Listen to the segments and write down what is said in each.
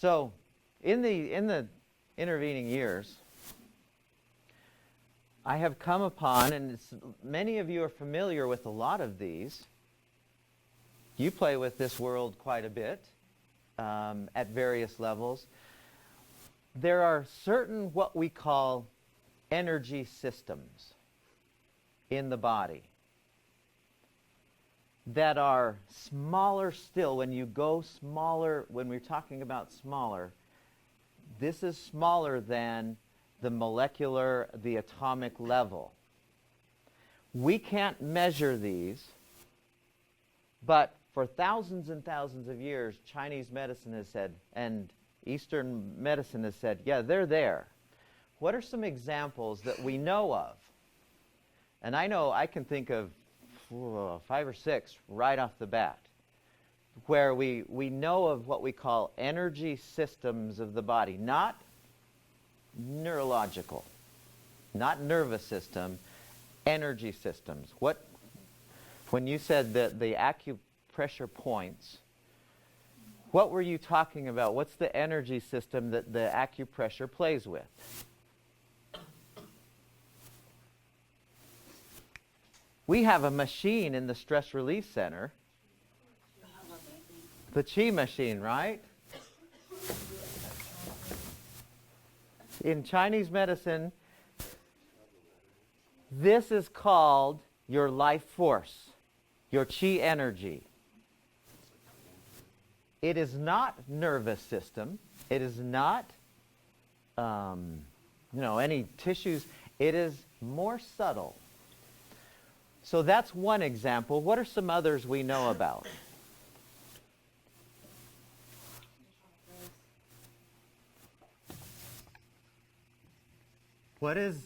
So in the intervening years, I have come upon, and many of you are familiar with a lot of these. You play with this world quite a bit at various levels. There are certain what we call energy systems in the body that are smaller still. When you go smaller, when we're talking about smaller, this is smaller than the molecular, the atomic level. We can't measure these, but for thousands and thousands of years, Chinese medicine has said, and Eastern medicine has said, yeah, they're there. What are some examples that we know of? And I know I can think of 5 or 6 right off the bat, where we know of what we call energy systems of the body, not neurological, not nervous system, energy systems. When you said that the acupressure points, what were you talking about? What's the energy system that the acupressure plays with? We have a machine in the stress release center, the chi machine, right? In Chinese medicine, this is called your life force, your chi energy. It is not nervous system. It is not, any tissues. It is more subtle. So that's one example. What are some others we know about? What is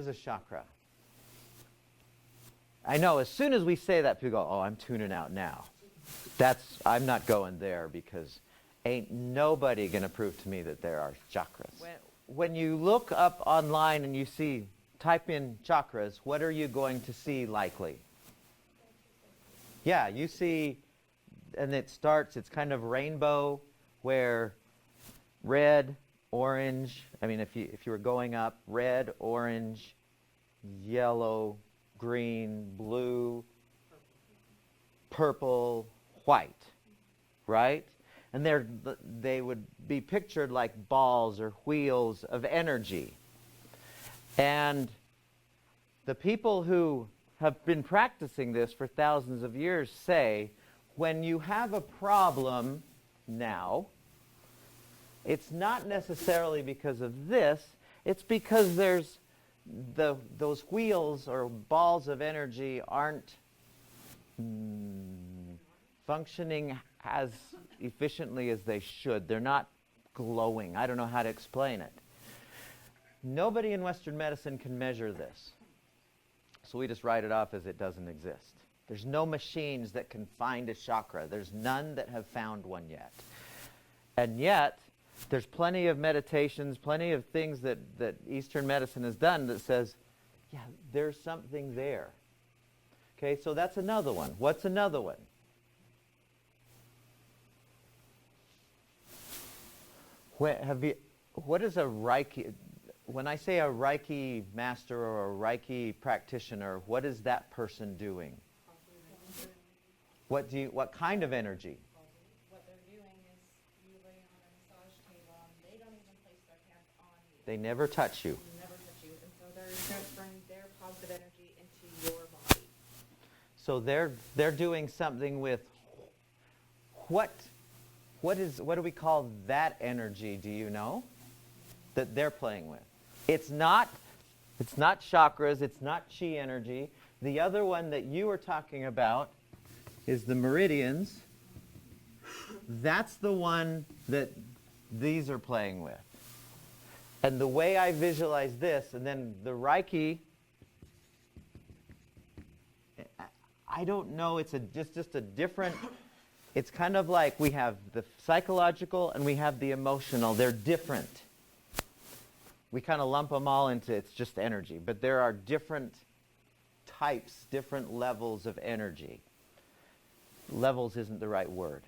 a chakra? I know as soon as we say that, people go, oh, I'm tuning out now. I'm not going there because ain't nobody going to prove to me that there are chakras. When you look up online and you type in chakras, what are you going to see likely? Yeah, you see, and it's kind of rainbow, where red, orange, if you were going up, red, orange, yellow, green, blue, purple, white, right? And they would be pictured like balls or wheels of energy. And the people who have been practicing this for thousands of years say, when you have a problem now, it's not necessarily because of this, it's because there's those wheels or balls of energy aren't functioning as efficiently as they should. They're not glowing. I don't know how to explain it. Nobody in Western medicine can measure this. So we just write it off as it doesn't exist. There's no machines that can find a chakra. There's none that have found one yet. And yet, there's plenty of meditations, plenty of things that Eastern medicine has done that says, yeah, there's something there. Okay, so that's another one. What's another one? What is a Reiki? When I say a Reiki master or a Reiki practitioner, what is that person doing? What kind of energy? What they're doing is you lay on a massage table and they don't even place their hands on you. They never touch you. They never touch you. And so they're transferring their positive energy into your body. So they're doing something with what do we call that energy, do you know? That they're playing with. It's not chakras, it's chi energy. The other one that you were talking about is the meridians. That's the one that these are playing with. And the way I visualize this, and then the Reiki, I don't know, it's just a different, it's kind of like we have the psychological and we have the emotional. They're different. We kind of lump them all into it's just energy, but there are different types, different levels of energy. Levels isn't the right word.